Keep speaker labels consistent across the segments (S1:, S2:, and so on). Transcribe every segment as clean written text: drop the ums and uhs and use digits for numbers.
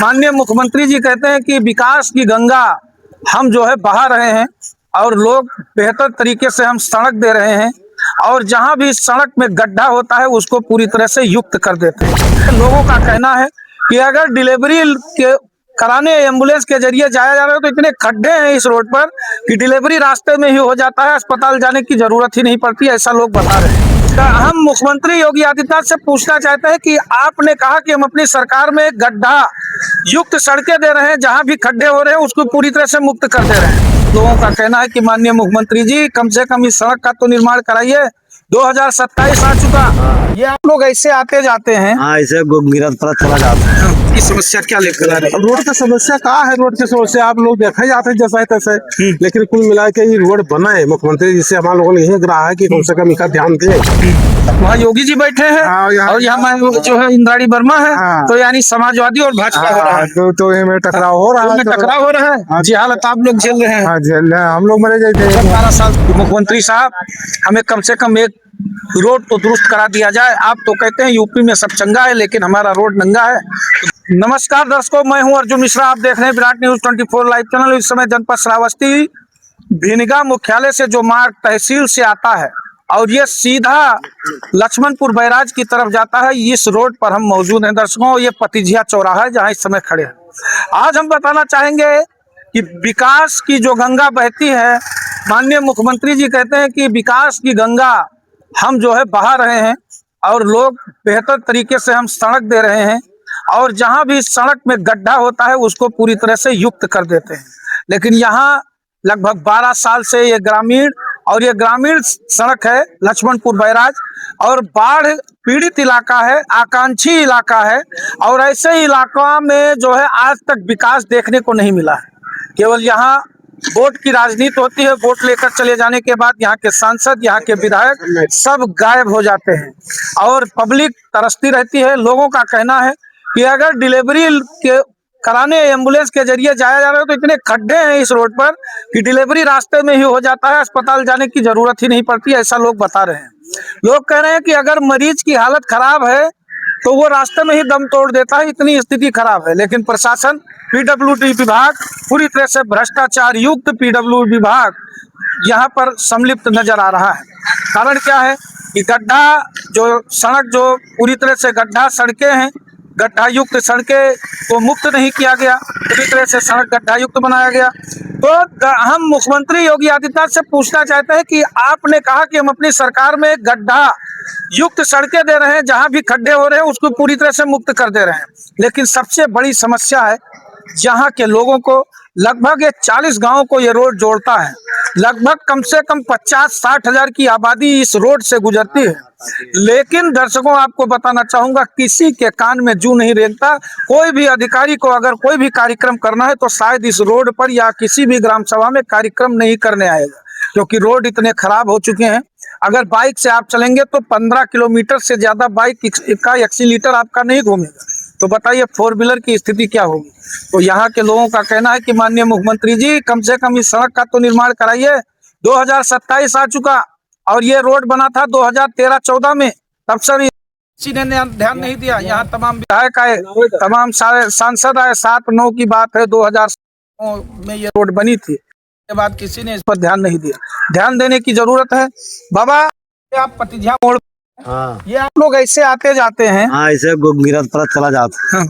S1: माननीय मुख्यमंत्री जी कहते हैं कि विकास की गंगा हम जो है बहा रहे हैं और लोग बेहतर तरीके से हम सड़क दे रहे हैं और जहां भी सड़क में गड्ढा होता है उसको पूरी तरह से युक्त कर देते हैं। लोगों का कहना है कि अगर डिलीवरी के कराने एम्बुलेंस के जरिए जाया जा रहा है तो इतने खड्डे हैं इस रोड पर कि डिलीवरी रास्ते में ही हो जाता है, अस्पताल जाने की जरूरत ही नहीं पड़ती, ऐसा लोग बता रहे हैं। हम मुख्यमंत्री योगी आदित्यनाथ से पूछना चाहते हैं कि आपने कहा कि हम अपनी सरकार में गड्ढा युक्त सड़कें दे रहे हैं, जहां भी खड्डे हो रहे हैं उसको पूरी तरह से मुक्त कर दे रहे हैं। लोगों का कहना है कि माननीय मुख्यमंत्री जी कम से कम इस सड़क का तो निर्माण कराइए। 2027 आ चुका, ये आप लोग ऐसे आते जाते हैं।
S2: हाँ, ऐसे गिरत पर चला जाता है।
S1: इस समस्या क्या लेकर आ रहे हैं?
S3: रोड की समस्या कहाँ है? रोड की समस्या आप लोग देखा जाते हैं जैसा है तैसे, लेकिन कुल मिला के ये रोड बना है मुख्यमंत्री जी से हमारे लोगों ने यही कहा है कि कम से कम इसका ध्यान दें।
S1: वहाँ योगी जी बैठे हैं और यहाँ जो है इंद्राणी वर्मा है, तो यानी समाजवादी और भाजपा हो रहा है,
S3: तो इनमें टकराव हो रहा है,
S1: टकराव हो रहा है। जी हालत आप लोग झेल रहे हैं।
S3: हाँ, झेल रहे हैं, हम लोग मरे जाते हैं।
S1: 12 साल मुख्यमंत्री साहब हमें कम से कम एक रोड तो दुरुस्त करा दिया जाए। आप तो कहते हैं यूपी में सब चंगा है, लेकिन हमारा रोड नंगा है। नमस्कार दर्शकों, मैं हूं अर्जुन मिश्रा, आप देख रहे हैं विराट न्यूज 24 लाइव चैनल। इस समय जनपद श्रावस्ती भिनगा मुख्यालय से जो मार्ग तहसील से आता है और ये सीधा लक्ष्मणपुर बैराज की तरफ जाता है, इस रोड पर हम मौजूद हैं दर्शकों। ये पतिझिया चौराहा है जहां इस समय खड़े हैं। आज हम बताना चाहेंगे कि विकास की जो गंगा बहती है, माननीय मुख्यमंत्री जी कहते हैं कि विकास की गंगा हम जो है बहा रहे हैं और लोग बेहतर तरीके से हम सड़क दे रहे हैं और जहां भी सड़क में गड्ढा होता है उसको पूरी तरह से युक्त कर देते हैं। लेकिन यहाँ लगभग 12 साल से ये ग्रामीण सड़क है लक्ष्मणपुर बैराज, और बाढ़ पीड़ित इलाका है, आकांक्षी इलाका है, और ऐसे इलाका में जो है आज तक विकास देखने को नहीं मिला है। केवल यहाँ वोट की राजनीति होती है, वोट लेकर चले जाने के बाद यहाँ के सांसद, यहाँ के विधायक सब गायब हो जाते हैं और पब्लिक तरसती रहती है। लोगों का कहना है कि अगर डिलीवरी के कराने एम्बुलेंस के जरिए जाया जा रहा है तो इतने खड्डे हैं इस रोड पर कि डिलीवरी रास्ते में ही हो जाता है, अस्पताल जाने की जरूरत ही नहीं पड़ती, ऐसा लोग बता रहे हैं। लोग कह रहे हैं कि अगर मरीज की हालत खराब है तो वो रास्ते में ही दम तोड़ देता है, इतनी स्थिति खराब है। लेकिन प्रशासन, पीडब्ल्यूडी विभाग पूरी तरह से भ्रष्टाचार युक्त पीडब्ल्यूडी विभाग यहाँ पर सम्मिलित नजर आ रहा है। कारण क्या है कि गड्ढा जो सड़क जो पूरी तरह से गड्ढा सड़कें हैं, गड्ढा युक्त सड़कें को मुक्त नहीं किया गया, पूरी तरह से सड़क गड्ढा युक्त बनाया गया। तो हम मुख्यमंत्री योगी आदित्यनाथ से पूछना चाहते हैं कि आपने कहा कि हम अपनी सरकार में गड्ढा युक्त सड़कें दे रहे हैं, जहां भी खड्डे हो रहे हैं उसको पूरी तरह से मुक्त कर दे रहे हैं, लेकिन सबसे बड़ी समस्या है जहां के लोगों को, लगभग ये 40 गांवों को ये रोड जोड़ता है, लगभग कम से कम 50-60 हजार की आबादी इस रोड से गुजरती है। लेकिन दर्शकों, आपको बताना चाहूंगा, किसी के कान में जू नहीं रेंगता। कोई भी अधिकारी को अगर कोई भी कार्यक्रम करना है तो शायद इस रोड पर या किसी भी ग्राम सभा में कार्यक्रम नहीं करने आएगा, क्योंकि रोड इतने खराब हो चुके हैं। अगर बाइक से आप चलेंगे तो 15 किलोमीटर से ज्यादा बाइक का एक्सीलीटर आपका नहीं घूमेगा, तो बताइए 4 व्हीलर की स्थिति क्या होगी। तो यहाँ के लोगों का कहना है कि माननीय मुख्यमंत्री जी कम से कम इस सड़क का तो निर्माण कराइए। 2027 आ चुका और ये रोड बना था 2013-14 में, तब से किसी ने ध्यान नहीं दिया। यहाँ तमाम विधायक आए, तमाम सारे सांसद आए, 7-9 की बात है, 2009 में ये रोड बनी थी, के बाद किसी ने इस पर ध्यान नहीं दिया। ध्यान देने की जरूरत है। बाबा, आप पतिझिया मोड़,
S2: हाँ,
S1: ये आप लोग ऐसे आते जाते हैं।
S2: हाँ, ऐसे गिरत पर चला जाता है।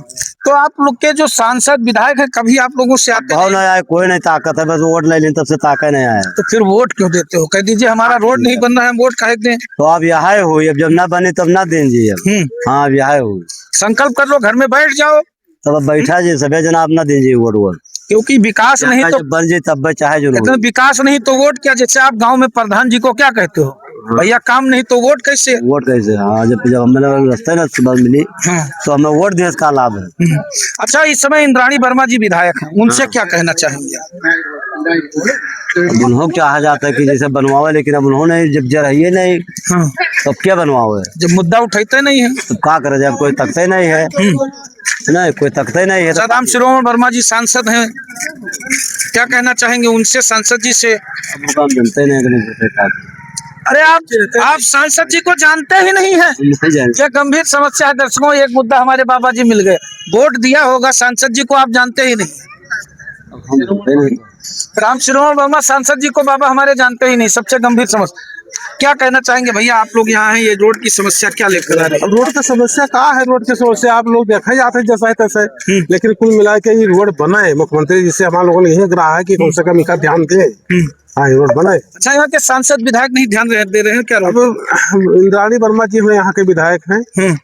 S1: तो आप लोग के जो सांसद विधायक है, कभी आप लोगों से आते
S2: भाव नहीं आया, कोई नहीं ताकत है, बस वोट ले लें तब से ताकत नहीं आया।
S1: तो फिर वोट क्यों देते हो? कह दीजिए हमारा रोड नहीं बन रहा है, वोट काहे दें?
S2: तो अब यहाँ हुई, अब जब ना बने तब ना दीजिए अब। हाँ, अब यहाँ हुई,
S1: संकल्प कर लो, घर में बैठ जाओ,
S2: तब अब बैठा जी सभी जना अपना दीजिए वोट,
S1: क्योंकि विकास नहीं तो
S2: बन जाए तब चाहे जो
S1: विकास नहीं तो वोट क्या। जैसे आप गांव में प्रधान जी को क्या कहते हो, भैया काम नहीं तो वोट कैसे?
S2: वोट कैसे? हाँ, जब हमें रास्ता ना सुबह मिली तो हमें वोट देने का लाभ है।
S1: अच्छा, इस समय इंद्राणी वर्मा जी विधायक हैं, उनसे क्या कहना चाहेंगे?
S2: उन्होंने चाहा जाता है कि जैसे बनवावे, लेकिन अब उन्होंने जब रहिए नहीं तब क्या बनवावे,
S1: जब मुद्दा उठाते नहीं है
S2: तो क्या करे, जब कोई तकते नहीं है, नहीं कोई तकते नहीं है।
S1: सदाम शिरोमणि वर्मा जी सांसद हैं, क्या कहना चाहेंगे उनसे, सांसद जी से?
S2: मिलते नहीं।
S1: अरे आप सांसद जी को जानते ही नहीं है।
S2: नहीं जानते।
S1: ये गंभीर समस्या है दर्शकों। एक मुद्दा हमारे बाबा जी मिल गए, वोट दिया होगा सांसद जी को, आप जानते ही नहीं।
S2: हम जानते नहीं।
S1: राम श्रीराम वर्मा सांसद जी को बाबा हमारे जानते ही नहीं। सबसे गंभीर समस्या क्या कहना चाहेंगे भैया? आप लोग यहाँ हैं, ये रोड की समस्या क्या लेकर आ रहे हैं?
S3: अब रोड की समस्या कहाँ है? रोड की समस्या आप लोग देखा जाते हैं जैसा है तैसे, लेकिन कुल मिला के ये रोड बना है मुख्यमंत्री जी से हमारे लोगों ने यही कहा है कि कम से कम इसका ध्यान दें। हाँ, ये रोड बना है।
S1: अच्छा, यहाँ के सांसद विधायक नहीं ध्यान दे रहे हैं क्या?
S3: अब इंद्राणी वर्मा जी हुए यहाँ के विधायक हैं,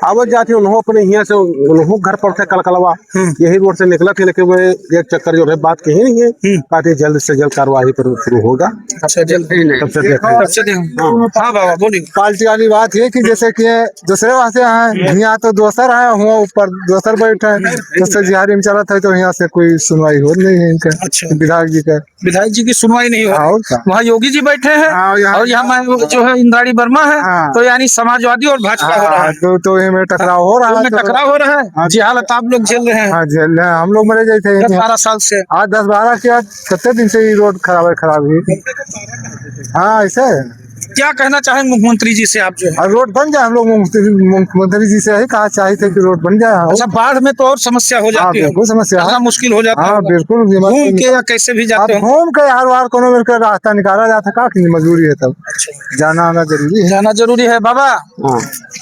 S3: आवत जाती उन्होंने अपने यहाँ से उन्होंने घर पर थे कलकलवा, यही रोड से निकला थे, लेकिन वो एक चक्कर जो है बात कही नहीं है, कहते जल्द से जल्द कार्रवाई पर शुरू होगा।
S1: अच्छा, जल्द हाँ बाबा बोलिए।
S4: पार्टी वाली बात है कि जैसे कि दूसरे वास्ते हैं, यहाँ तो दोसर है, हुआ ऊपर दोसर बैठे हैं, दूसरे जिहारी में चला था, तो यहाँ से कोई सुनवाई हो नहीं है इनका।
S1: अच्छा,
S4: विधायक जी का,
S1: विधायक जी की सुनवाई नहीं हो।
S4: और क्या?
S1: वहाँ योगी जी बैठे हैं और यहाँ जो है इंद्राणी वर्मा है, तो यानी समाजवादी और भाजपा हो रहा है,
S4: तो में टकराव हो रहा है,
S1: टकराव हो रहा है। जी हालत आप लोग झेल रहे हैं।
S4: हाँ झेल रहे हैं, हम लोग मरे जाते हैं
S1: 12 साल से।
S4: आज 10-12 के कितने दिन से ये रोड खराब हुई। हाँ ऐसा है।
S1: क्या कहना चाहेंगे मुख्यमंत्री जी से आप जो है?
S4: और रोड बन जाए, हम लोग मुख्यमंत्री जी से यही कहा चाहते कि रोड बन जाए।
S1: अच्छा, बाढ़ में तो और समस्या हो जाती है,
S4: बिल्कुल समस्या है,
S1: मुश्किल हो जाता है।
S4: हाँ बिल्कुल,
S1: घूम के या कैसे भी जाते हो?
S4: घूम के हर बार कोनो मिलकर रास्ता निकाला जाता, का मजबूरी है, तब जाना आना जरूरी है।
S1: जाना जरूरी है। बाबा,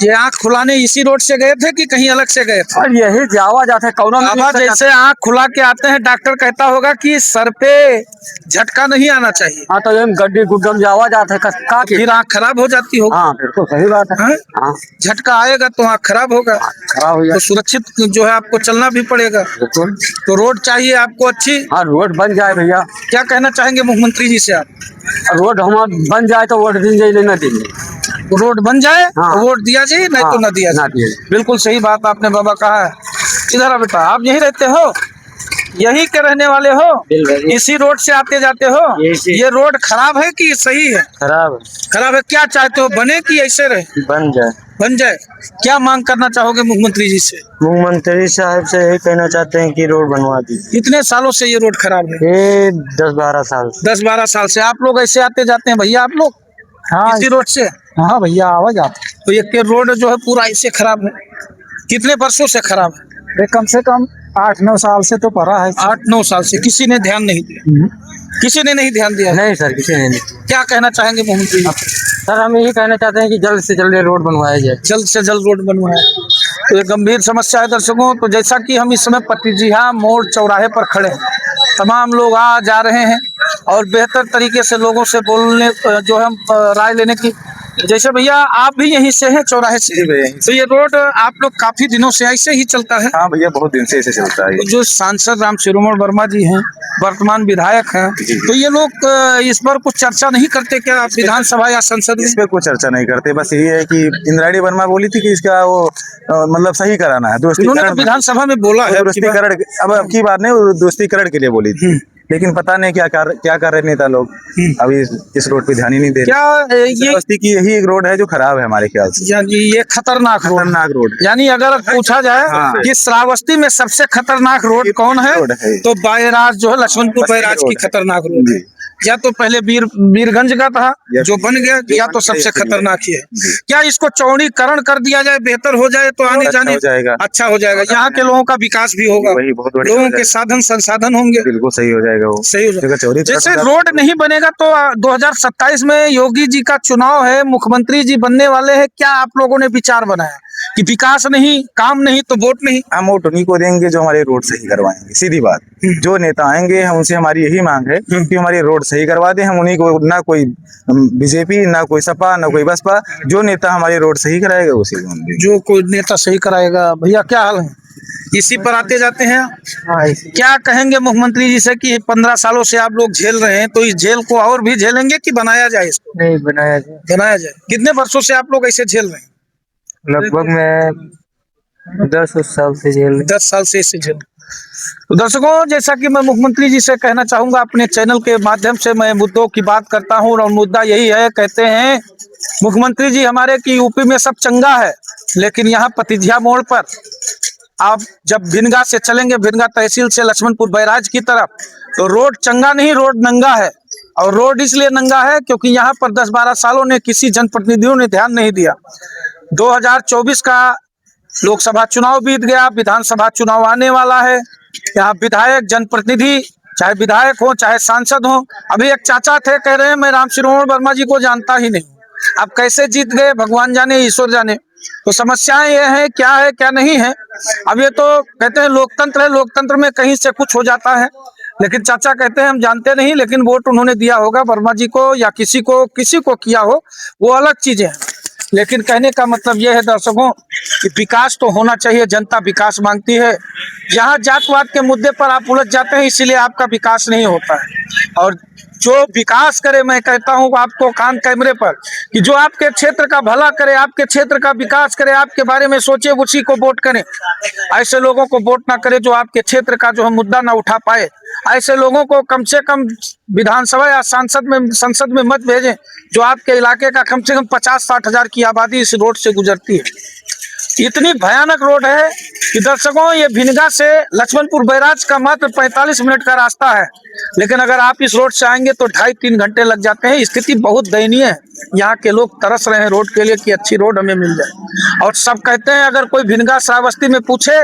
S1: ये आँख खुलाने इसी रोड से गए थे कि कहीं अलग से गए थे?
S2: और यही जावा जाते
S1: बाबा जैसे आँख खुला के आते हैं, डॉक्टर कहता होगा कि सर पे झटका नहीं आना चाहिए।
S2: हाँ, तो ये गड्डी गुड्डम जावा जाते का
S1: फिर आँख खराब हो जाती होगी।
S2: हाँ बिल्कुल सही बात है।
S1: हाँ?
S2: हाँ,
S1: झटका आएगा तो आँख खराब होगा,
S2: खराब हो
S1: तो
S2: जाए
S1: सुरक्षित जो है आपको चलना भी पड़ेगा।
S2: बिल्कुल।
S1: तो रोड चाहिए आपको अच्छी।
S2: हाँ, रोड बन जाए भैया।
S1: क्या कहना चाहेंगे मुख्यमंत्री जी से आप?
S2: रोड हमारा बन जाए तो वोट दिन जाए ना देंगे।
S1: रोड बन जाए
S2: हाँ।
S1: तो वोट दिया जाए, नहीं तो
S2: हाँ,
S1: ना दिया
S2: ना
S1: जाए।
S2: दिया।
S1: बिल्कुल सही बात आपने बाबा कहा है। इधर आ बेटा, आप यहीं रहते हो, यहीं के रहने वाले हो, इसी रोड से आते जाते हो? ये रोड खराब है कि सही है?
S2: खराब
S1: खराब है। क्या चाहते हो, बने कि ऐसे रहे?
S2: बन जाए।
S1: बन जाए। क्या मांग करना चाहोगे मुख्यमंत्री जी से?
S2: मुख्यमंत्री साहब से यही कहना चाहते हैं कि रोड बनवा दीजिए।
S1: कितने सालों से ये रोड खराब है?
S2: ये 10-12 साल।
S1: 10-12 साल से आप लोग ऐसे आते जाते हैं भैया? आप लोग
S4: हाँ
S1: इसी रोड से?
S4: हाँ भैया आवाज आता
S1: तो ये रोड जो है पूरा ऐसे खराब है, कितने वर्षों से खराब है?
S4: कम से कम 8-9 साल से तो पड़ा है।
S1: 8-9 साल से किसी ने ध्यान नहीं दिया? किसी ने नहीं ध्यान दिया?
S2: नहीं सर, किसी ने नहीं।
S1: क्या कहना चाहेंगे मुख्यमंत्री जी?
S2: सर हम यही कहना चाहते हैं कि जल्द से जल्द रोड बनवाया जाए।
S1: जल्द से जल्द रोड बनवाए। तो ये गंभीर समस्या है दर्शकों। तो जैसा कि हम इस समय पतिजिहा मोड़ चौराहे पर खड़े हैं, तमाम लोग आ जा रहे हैं और बेहतर तरीके से लोगों से बोलने जो है राय लेने की। जैसे भैया आप भी यहीं से हैं, चौराहे से? तो ये रोड आप लोग काफी दिनों से ऐसे ही चलता है?
S5: हाँ भैया, बहुत दिन से ऐसे चलता है।
S1: तो जो सांसद राम श्रीराम वर्मा जी हैं, वर्तमान विधायक हैं, तो ये लोग इस पर कुछ चर्चा नहीं करते क्या विधानसभा या संसद में?
S5: इस पे कोई चर्चा नहीं करते, बस यही है कि इंद्राणी वर्मा बोली थी कि इसका वो मतलब सही कराना है,
S1: उन्होंने तो
S5: दोस्तीकरण।
S1: विधानसभा में बोला है
S5: दोस्तीकरण अब की बात नहीं, वो दोस्तीकरण के लिए बोली थी, लेकिन पता नहीं क्या कर रहे नेता लोग। अभी इस रोड पे ध्यान ही नहीं दे रहे।
S1: क्या ये
S5: बस्ती की यही एक रोड है जो खराब है हमारे ख्याल से।
S1: यानी ये खतरनाक रोड? यानी अगर पूछा जाए
S5: हाँ।
S1: कि श्रावस्ती में सबसे खतरनाक रोड कौन है,
S5: रोड है।
S1: तो बैराज जो है लक्ष्मणपुर बैराज की खतरनाक रोड है। या तो पहले वीरगंज का था जो बन गया, या तो सबसे खतरनाक ही है। क्या इसको चौड़ीकरण कर दिया जाए, बेहतर हो जाए, तो आने जाने अच्छा हो जाएगा, यहाँ के लोगों का विकास भी होगा,
S5: वही बहुत बड़ी
S1: लोगों के साधन संसाधन होंगे,
S5: बिल्कुल सही हो जाएगा वो।
S1: सही हो जाएगा।
S5: चौड़ी
S1: जैसे रोड नहीं बनेगा तो 2027 में योगी जी का चुनाव है, मुख्यमंत्री जी बनने वाले हैं, क्या आप लोगों ने विचार बनाया कि विकास नहीं, काम नहीं तो वोट नहीं?
S5: हम वोट उन्हीं को देंगे जो हमारे रोड सही करवाएंगे, सीधी बात। जो नेता आएंगे हम उनसे हमारी यही मांग है कि हमारी रोड सही करवा दें। हम उन्हीं को, ना कोई बीजेपी, ना कोई सपा, ना कोई बसपा, जो नेता हमारी रोड सही कराएगा उसी को हम देंगे।
S1: जो कोई नेता सही कराएगा। भैया क्या हाल है? इसी पर आते जाते हैं। क्या कहेंगे मुख्यमंत्री जी से कि 15 सालों से आप लोग झेल रहे हैं, तो इस झेल को और भी झेलेंगे कि बनाया जाए इसको?
S4: नहीं बनाया जाए।
S1: बनाया जाए। कितने वर्षों से आप लोग ऐसे झेल रहे हैं?
S4: लगभग मैं 10 साल से झेल
S1: 10 साल से इसे झेल। तो दर्शकों, जैसा कि मैं मुख्यमंत्री जी से कहना चाहूंगा, अपने चैनल के माध्यम से मैं मुद्दों की बात करता हूं और मुद्दा यही है, कहते हैं मुख्यमंत्री जी हमारे की यूपी में सब चंगा है, लेकिन यहाँ पतिजिया मोड़ पर आप जब भिनगा से चलेंगे, भिनगा तहसील से लक्ष्मणपुर बैराज की तरफ, तो रोड चंगा नहीं, रोड नंगा है। और रोड इसलिए नंगा है क्योंकि यहाँ पर 10-12 सालों ने किसी जनप्रतिनिधियों ने ध्यान नहीं दिया। 2024 का लोकसभा चुनाव बीत गया, विधानसभा चुनाव आने वाला है। यहाँ विधायक, जनप्रतिनिधि, चाहे विधायक हो चाहे सांसद हो, अभी एक चाचा थे कह रहे हैं मैं राम श्रवण वर्मा जी को जानता ही नहीं। अब कैसे जीत गए भगवान जाने, ईश्वर जाने। तो समस्याएं ये हैं, क्या है क्या नहीं है। अब ये तो कहते हैं लोकतंत्र है, लोकतंत्र में कहीं से कुछ हो जाता है, लेकिन चाचा कहते हैं हम जानते नहीं, लेकिन वोट उन्होंने दिया होगा वर्मा जी को या किसी को किया हो, वो अलग चीजें हैं। लेकिन कहने का मतलब यह है दर्शकों कि विकास तो होना चाहिए, जनता विकास मांगती है। जहाँ जातवाद के मुद्दे पर आप उलझ जाते हैं, इसीलिए आपका विकास नहीं होता है। और जो विकास करे, मैं कहता हूँ आपको कान कैमरे पर, कि जो आपके क्षेत्र का भला करे, आपके क्षेत्र का विकास करे, आपके बारे में सोचे, उसी को वोट करें। ऐसे लोगों को वोट ना करें जो आपके क्षेत्र का जो है मुद्दा ना उठा पाए। ऐसे लोगों को कम से कम विधानसभा या संसद में मत भेजें जो आपके इलाके का कम से कम 50-60 हजार की आबादी इस रोड से गुजरती है। इतनी भयानक रोड है कि दर्शकों, ये भिनगा से लक्ष्मणपुर बैराज का मात्र 45 मिनट का रास्ता है, लेकिन अगर आप इस रोड से आएंगे तो 2.5-3 घंटे लग जाते हैं। स्थिति बहुत दयनीय है। यहाँ के लोग तरस रहे हैं रोड के लिए कि अच्छी रोड हमें मिल जाए। और सब कहते हैं, अगर कोई भिनगा श्रावस्ती में पूछे,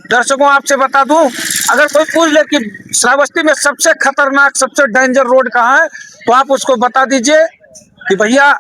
S1: दर्शकों आपसे बता दूं, अगर कोई पूछ ले कि श्रावस्ती में सबसे खतरनाक, सबसे डेंजर रोड कहाँ है, तो आप उसको बता दीजिए कि भैया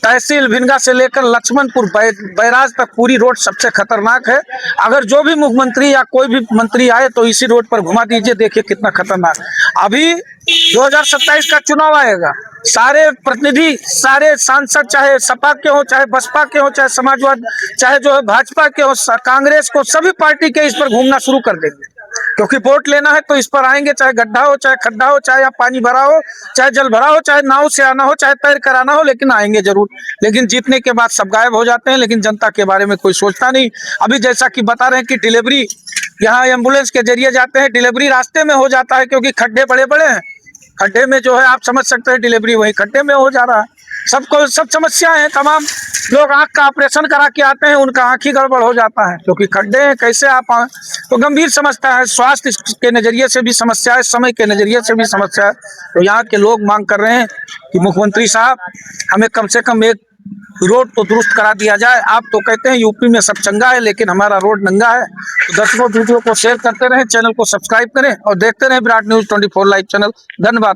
S1: तहसील भिनगा से लेकर लक्ष्मणपुर बैराज तक पूरी रोड सबसे खतरनाक है। अगर जो भी मुख्यमंत्री या कोई भी मंत्री आए तो इसी रोड पर घुमा दीजिए, देखिए कितना खतरनाक। अभी 2027 का चुनाव आएगा, सारे प्रतिनिधि, सारे सांसद, चाहे सपा के हो, चाहे बसपा के हो, चाहे समाजवादी, चाहे जो है भाजपा के हो, कांग्रेस को, सभी पार्टी के इस पर घूमना शुरू कर देंगे, क्योंकि वोट लेना है तो इस पर आएंगे। चाहे गड्ढा हो, चाहे खड्डा हो, चाहे पानी भरा हो, चाहे जल भरा हो, चाहे नाव से आना हो, चाहे तैर कर आना हो, लेकिन आएंगे जरूर। लेकिन जीतने के बाद सब गायब हो जाते हैं, लेकिन जनता के बारे में कोई सोचता नहीं। अभी जैसा कि बता रहे हैं कि डिलीवरी यहाँ एम्बुलेंस के जरिए जाते हैं, डिलीवरी रास्ते में हो जाता है, क्योंकि खड्डे बड़े बड़े हैं। खड्डे में जो है आप समझ सकते हैं, डिलीवरी वही खड्डे में हो जा रहा है। सब समस्याएं हैं। तमाम लोग आंख का ऑपरेशन करा के आते हैं, उनका आंख ही गड़बड़ हो जाता है, क्योंकि खड्डे हैं। कैसे आप तो गंभीर समस्या है, स्वास्थ्य के नजरिए से भी समस्या है, समय के नजरिए से भी समस्या है। तो यहाँ के लोग मांग कर रहे हैं कि मुख्यमंत्री साहब, हमें कम से कम एक रोड तो दुरुस्त करा दिया जाए। आप तो कहते हैं यूपी में सब चंगा है, लेकिन हमारा रोड नंगा है। तो दर्शकों, वीडियो को शेयर करते रहें, चैनल को सब्सक्राइब करें और देखते रहें विराट न्यूज 24 लाइव चैनल। धन्यवाद।